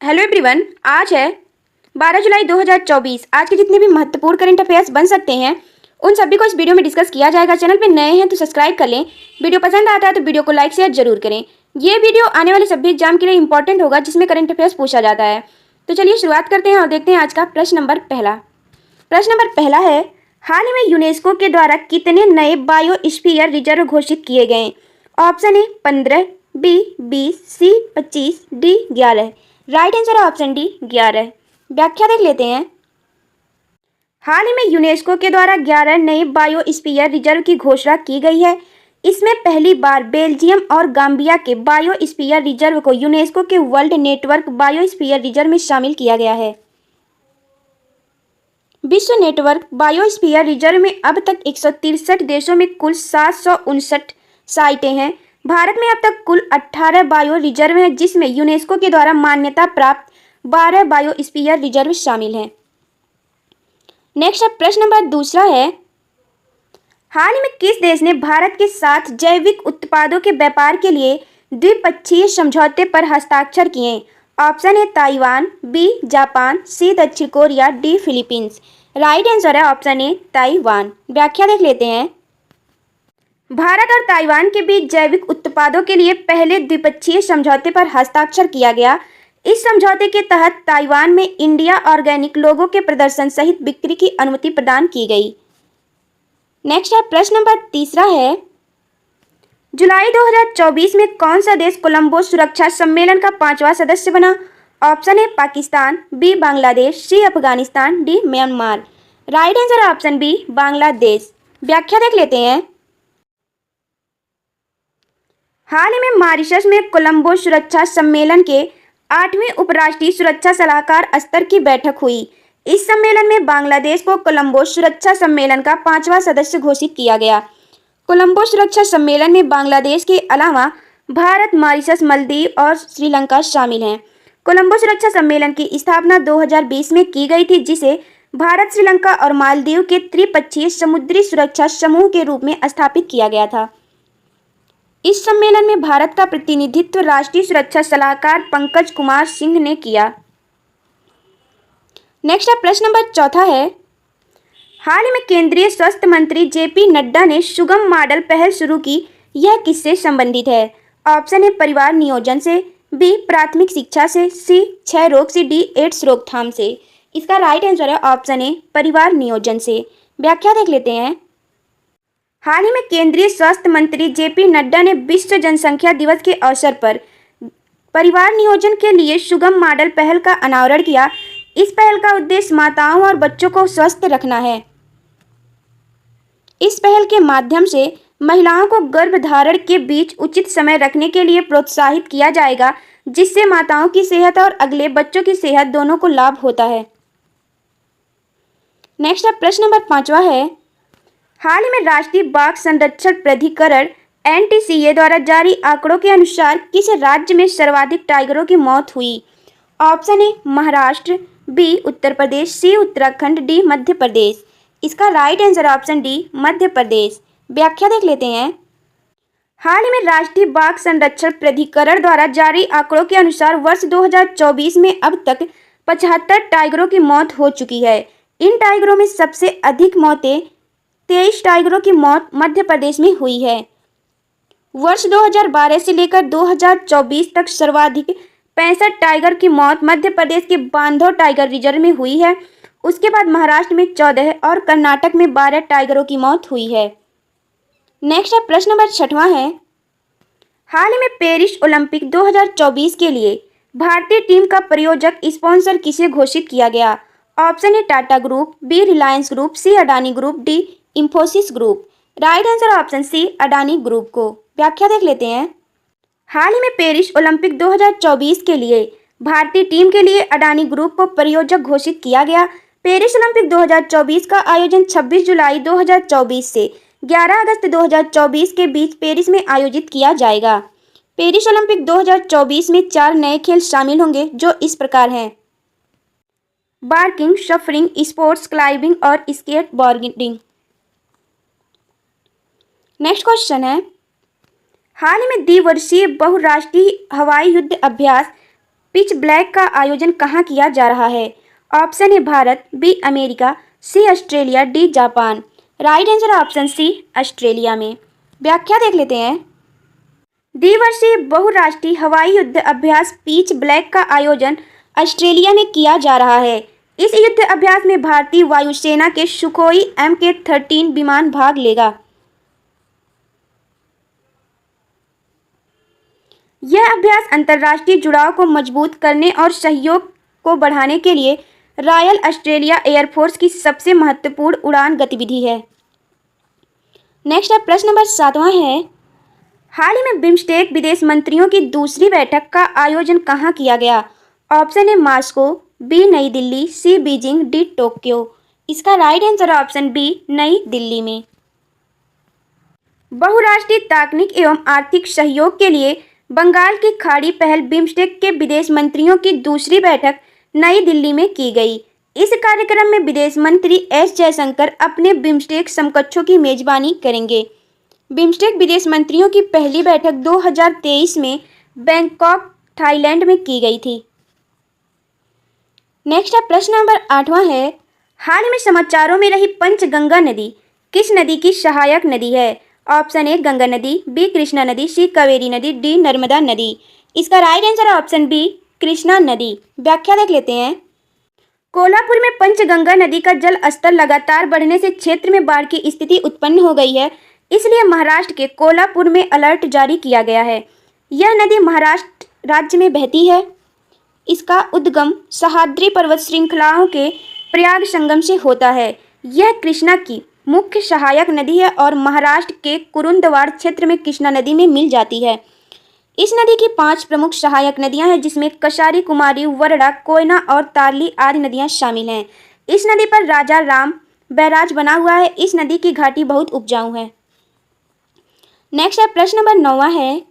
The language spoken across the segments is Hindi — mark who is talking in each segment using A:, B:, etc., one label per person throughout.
A: Hello everyone. आज है 12 जुलाई 2024। आज के जितने भी महत्वपूर्ण करंट अफेयर्स बन सकते हैं उन सभी को इस वीडियो में डिस्कस किया जाएगा। चैनल पे नए हैं तो सब्सक्राइब कर लें। वीडियो पसंद आता है तो वीडियो को लाइक शेयर जरूर करें। ये वीडियो आने वाले सभी एग्जाम के लिए इंपॉर्टेंट होगा जिसमें करंट अफेयर्स पूछा जाता है। तो चलिए शुरुआत करते हैं और देखते हैं आज का प्रश्न नंबर पहला है, हाल ही में यूनेस्को के द्वारा कितने नए बायोस्फीयर रिजर्व घोषित किए गए? Option A 15, B 20, C 25, D 11। Right answer है ऑप्शन डी 11। व्याख्या देख लेते हैं। हाल ही में यूनेस्को के द्वारा 11 नए बायोस्फीयर रिजर्व की घोषणा की गई है। इसमें पहली बार बेल्जियम और गाम्बिया के बायोस्फीयर रिजर्व को यूनेस्को के वर्ल्ड नेटवर्क बायोस्फीयर रिजर्व में शामिल किया गया है। विश्व नेटवर्क बायोस्फीयर रिजर्व में अब तक 163 देशों में कुल 759 साइटें हैं। भारत में अब तक कुल 18 बायो रिजर्व हैं, जिसमें यूनेस्को के द्वारा मान्यता प्राप्त 12 बायोस्फीयर रिजर्व शामिल हैं। नेक्स्ट प्रश्न नंबर दूसरा है, हाल ही में किस देश ने भारत के साथ जैविक उत्पादों के व्यापार के लिए द्विपक्षीय समझौते पर हस्ताक्षर किए? ऑप्शन है ताइवान, बी जापान, सी दक्षिण Korea, D Philippines. Right answer है ऑप्शन ए ताइवान। व्याख्या देख लेते हैं। भारत और ताइवान के बीच जैविक उत्पादों के लिए पहले द्विपक्षीय समझौते पर हस्ताक्षर किया गया। इस समझौते के तहत ताइवान में इंडिया ऑर्गेनिक लोगों के प्रदर्शन सहित बिक्री की अनुमति प्रदान की गई। नेक्स्ट है प्रश्न नंबर तीसरा है, जुलाई 2024 में कौन सा देश कोलंबो सुरक्षा सम्मेलन का 5वां सदस्य बना? Option A Pakistan, B Bangladesh, C Afghanistan, D Myanmar. Right answer है ऑप्शन बी बांग्लादेश। व्याख्या देख लेते हैं। हाल ही में मॉरिशस में कोलंबो सुरक्षा सम्मेलन के 8वें उपराष्ट्रीय सुरक्षा सलाहकार स्तर की बैठक हुई। इस सम्मेलन में बांग्लादेश को कोलंबो सुरक्षा सम्मेलन का 5वां सदस्य घोषित किया गया। कोलंबो सुरक्षा सम्मेलन में बांग्लादेश के अलावा भारत, मॉरिशस, मालदीव और श्रीलंका शामिल हैं। कोलंबो सुरक्षा सम्मेलन की स्थापना 2020 में की गई थी, जिसे भारत, श्रीलंका और मालदीव के त्रिपक्षीय समुद्री सुरक्षा समूह के रूप में स्थापित किया गया था। इस सम्मेलन में भारत का प्रतिनिधित्व राष्ट्रीय सुरक्षा सलाहकार पंकज कुमार सिंह ने किया। नेक्स्ट प्रश्न नंबर चौथा है, हाल ही में केंद्रीय स्वास्थ्य मंत्री जेपी नड्डा ने सुगम मॉडल पहल शुरू की। यह किससे संबंधित है? ऑप्शन ए परिवार नियोजन से, बी प्राथमिक शिक्षा से, सी क्षय रोग से, डी एड्स रोकथाम से। इसका राइट आंसर है ऑप्शन ए परिवार नियोजन से। व्याख्या देख लेते हैं। हाल ही में केंद्रीय स्वास्थ्य मंत्री जेपी नड्डा ने विश्व जनसंख्या दिवस के अवसर पर परिवार नियोजन के लिए सुगम मॉडल पहल का अनावरण किया। इस पहल का उद्देश्य माताओं और बच्चों को स्वस्थ रखना है। इस पहल के माध्यम से महिलाओं को गर्भधारण के बीच उचित समय रखने के लिए प्रोत्साहित किया जाएगा, जिससे माताओं की सेहत और अगले बच्चों की सेहत दोनों को लाभ होता है। नेक्स्ट प्रश्न नंबर 5वां है, हाल ही में राष्ट्रीय बाघ संरक्षण प्राधिकरण एनटीसीए द्वारा जारी आंकड़ों के अनुसार किस राज्य में सर्वाधिक टाइगरों की मौत हुई? Option A Maharashtra, B Uttar Pradesh, C Uttarakhand, D Madhya Pradesh. इसका right answer option D Madhya Pradesh. व्याख्या देख लेते हैं। हाल ही में राष्ट्रीय बाघ संरक्षण प्राधिकरण द्वारा जारी आंकड़ों के अनुसार वर्ष 2024 में अब तक 75 टाइगरों की मौत हो चुकी है। इन टाइगरों में सबसे अधिक मौतें 23 टाइगरों की मौत मध्य प्रदेश में हुई है। वर्ष 2012 से लेकर 2024 तक सर्वाधिक 65 टाइगर की मौत मध्य प्रदेश के बांधव टाइगर रिजर्व में हुई है। उसके बाद महाराष्ट्र में 14 और कर्नाटक में 12 टाइगरों की मौत हुई है। नेक्स्ट प्रश्न नंबर 6वां है, हाल ही में पेरिस ओलंपिक 2024 के लिए भारतीय टीम का प्रायोजक स्पॉन्सर किसे घोषित किया गया? Option A Tata group, B Reliance group, C Adani group, D Infosys group. Right answer option C Adani group को। व्याख्या देख लेते हैं। हाल ही में पेरिस ओलंपिक 2024 के लिए भारतीय टीम के लिए अडानी ग्रुप को प्रायोजक घोषित किया गया। पेरिस ओलंपिक 2024 का आयोजन 26 जुलाई 2024 से 11 अगस्त 2024 के बीच पेरिस में आयोजित किया जाएगा। पेरिस ओलंपिक 2024 में 4 नए खेल शामिल होंगे, जो इस प्रकार हैं: बार्किंग, सफरिंग, स्पोर्ट्स क्लाइंबिंग और स्केट बोर्डिंग। नेक्स्ट क्वेश्चन है, हाल ही में द्विवर्षीय बहुराष्ट्रीय हवाई युद्ध अभ्यास पिच ब्लैक का आयोजन कहाँ किया जा रहा है? Option A Bharat, B America, C Australia, D Japan. Right answer option C Australia में। व्याख्या देख लेते हैं। द्विवर्षीय बहुराष्ट्रीय हवाई युद्ध अभ्यास पिच ब्लैक का आयोजन ऑस्ट्रेलिया में किया जा रहा है। इस युद्ध अभ्यास में भारतीय वायुसेना के सुखोई MK-13 विमान भाग लेगा। यह अभ्यास अंतर्राष्ट्रीय जुड़ाव को मजबूत करने और सहयोग को बढ़ाने के लिए रॉयल ऑस्ट्रेलिया एयरफोर्स की सबसे महत्वपूर्ण उड़ान गतिविधि है। नेक्स्ट है प्रश्न नंबर 7वां है, हाल ही में बिम्स्टेक विदेश मंत्रियों की दूसरी बैठक का आयोजन कहाँ किया गया? ऑप्शन ए मास्को, बी नई दिल्ली, सी बीजिंग, डी टोक्यो। इसका राइट आंसर ऑप्शन बी नई दिल्ली में। बहुराष्ट्रीय तकनीक एवं आर्थिक सहयोग के लिए बंगाल की खाड़ी पहल बिम्स्टेक के विदेश मंत्रियों की दूसरी बैठक नई दिल्ली में की गई। इस कार्यक्रम में विदेश मंत्री एस जयशंकर अपने बिम्स्टेक समकक्षों की मेजबानी करेंगे। बिम्स्टेक विदेश मंत्रियों की पहली बैठक 2023 में बैंकॉक, थाईलैंड में की गई थी। नेक्स्ट है प्रश्न नंबर 8वां है, हाल में समाचारों में रही पंचगंगा नदी किस नदी की सहायक नदी है? ऑप्शन ए गंगा नदी, बी कृष्णा नदी, सी कावेरी नदी, डी नर्मदा नदी। इसका right answer option B Krishna नदी। व्याख्या देख लेते हैं। कोल्हापुर में पंचगंगा नदी का जल स्तर लगातार बढ़ने से क्षेत्र में बाढ़ की स्थिति उत्पन्न हो गई है, इसलिए महाराष्ट्र के कोल्हापुर में अलर्ट जारी किया गया है। यह नदी महाराष्ट्र राज्य में बहती है। इसका उद्गम सह्याद्री पर्वत श्रृंखलाओं के प्रयाग संगम से होता है। यह कृष्णा की मुख्य सहायक नदी है और महाराष्ट्र के कुरुंदवाड़ क्षेत्र में कृष्णा नदी में मिल जाती है। इस नदी की 5 प्रमुख सहायक नदियां हैं, जिसमें कशारी, कुमारी, वरड़ा, कोयना और तारली आदि नदियां शामिल हैं। इस नदी पर राजा राम बैराज बना हुआ है। इस नदी की घाटी बहुत उपजाऊ है। नेक्स्ट है प्रश्न नंबर 9वां है,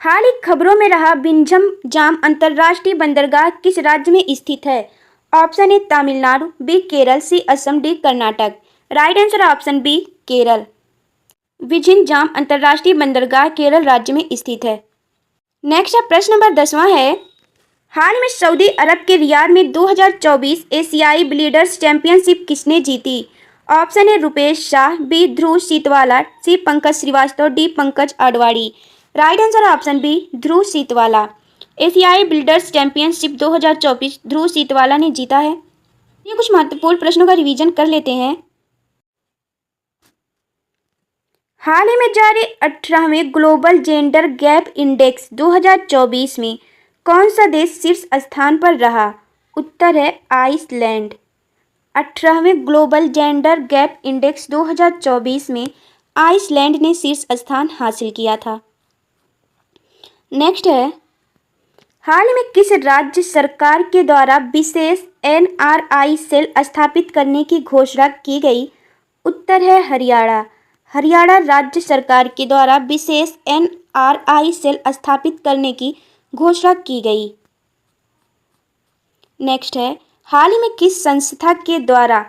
A: हाल ही खबरों में रहा बिंझम जाम अंतर्राष्ट्रीय बंदरगाह किस राज्य में स्थित है? Option A Tamil Nadu, B Kerala, C Assam, D Karnataka. Right answer option B Kerala. Vizhinjam अंतर्राष्ट्रीय बंदरगाह केरल राज्य में स्थित है। नेक्स्ट है प्रश्न नंबर 10वां है, हाल में सऊदी अरब के रियाद में 2024 एशियाई बिल्डर्स चैंपियनशिप किसने जीती? Option A Rupesh Shah, B Dhruv Sitwala, C Pankaj Srivastava, D Pankaj Advani. Right answer option B Dhruv Sitwala. एशियाई बिल्डर्स चैंपियनशिप 2024 ध्रुव सीतवाला ने जीता है। ये कुछ महत्वपूर्ण प्रश्नों का रिवीजन कर लेते हैं। हाल ही में जारी 18वें ग्लोबल जेंडर गैप इंडेक्स 2024 में कौन सा देश शीर्ष स्थान पर रहा? उत्तर है आइसलैंड। 18वें ग्लोबल जेंडर गैप इंडेक्स 2024 में आइसलैंड ने शीर्ष स्थान हासिल किया था। नेक्स्ट है, हाल में किस राज्य सरकार के द्वारा विशेष NRI सेल स्थापित करने की घोषणा की गई? उत्तर है हरियाणा। हरियाणा राज्य सरकार के द्वारा विशेष NRI सेल स्थापित करने की घोषणा की गई। नेक्स्ट है, हाल ही में किस संस्था के द्वारा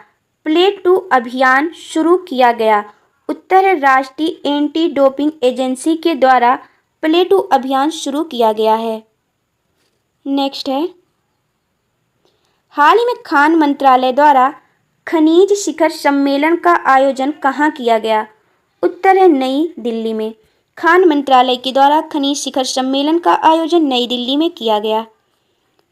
A: प्ले टू अभियान शुरू किया गया? उत्तर है राष्ट्रीय एंटी डोपिंग एजेंसी के द्वारा प्ले टू अभियान शुरू किया गया है। नेक्स्ट है, हाल ही में खान मंत्रालय द्वारा खनिज शिखर सम्मेलन का आयोजन कहाँ किया गया? उत्तर है नई दिल्ली में। खान मंत्रालय के द्वारा खनिज शिखर सम्मेलन का आयोजन नई दिल्ली में किया गया।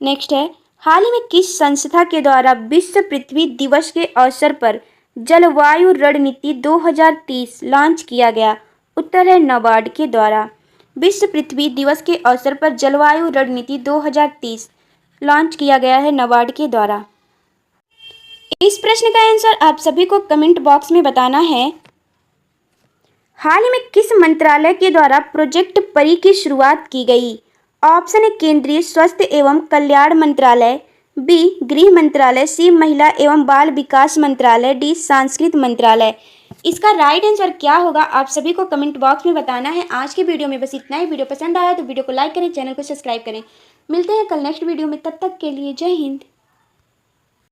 A: नेक्स्ट है, हाल ही में किस संस्था के द्वारा विश्व पृथ्वी दिवस के अवसर पर जलवायु रणनीति 2030 लॉन्च किया गया? उत्तर है नाबार्ड के द्वारा। विश्व पृथ्वी दिवस के अवसर पर जलवायु रणनीति 2030 लॉन्च किया गया है नाबार्ड के द्वारा। इस प्रश्न का आंसर आप सभी को कमेंट बॉक्स में बताना है। हाल ही में किस मंत्रालय के द्वारा प्रोजेक्ट परी की शुरुआत की गई? ऑप्शन है केंद्रीय स्वास्थ्य एवं कल्याण मंत्रालय, बी गृह मंत्रालय, सी महिला एवं बाल विकास मंत्रालय, डी सांस्कृतिक मंत्रालय। इसका राइट आंसर क्या होगा आप सभी को कमेंट बॉक्स में बताना है। आज की वीडियो में बस इतना ही। वीडियो पसंद आया तो वीडियो को लाइक करें, चैनल को सब्सक्राइब करें। मिलते हैं कल नेक्स्ट वीडियो में, तब तक के लिए जय हिंद।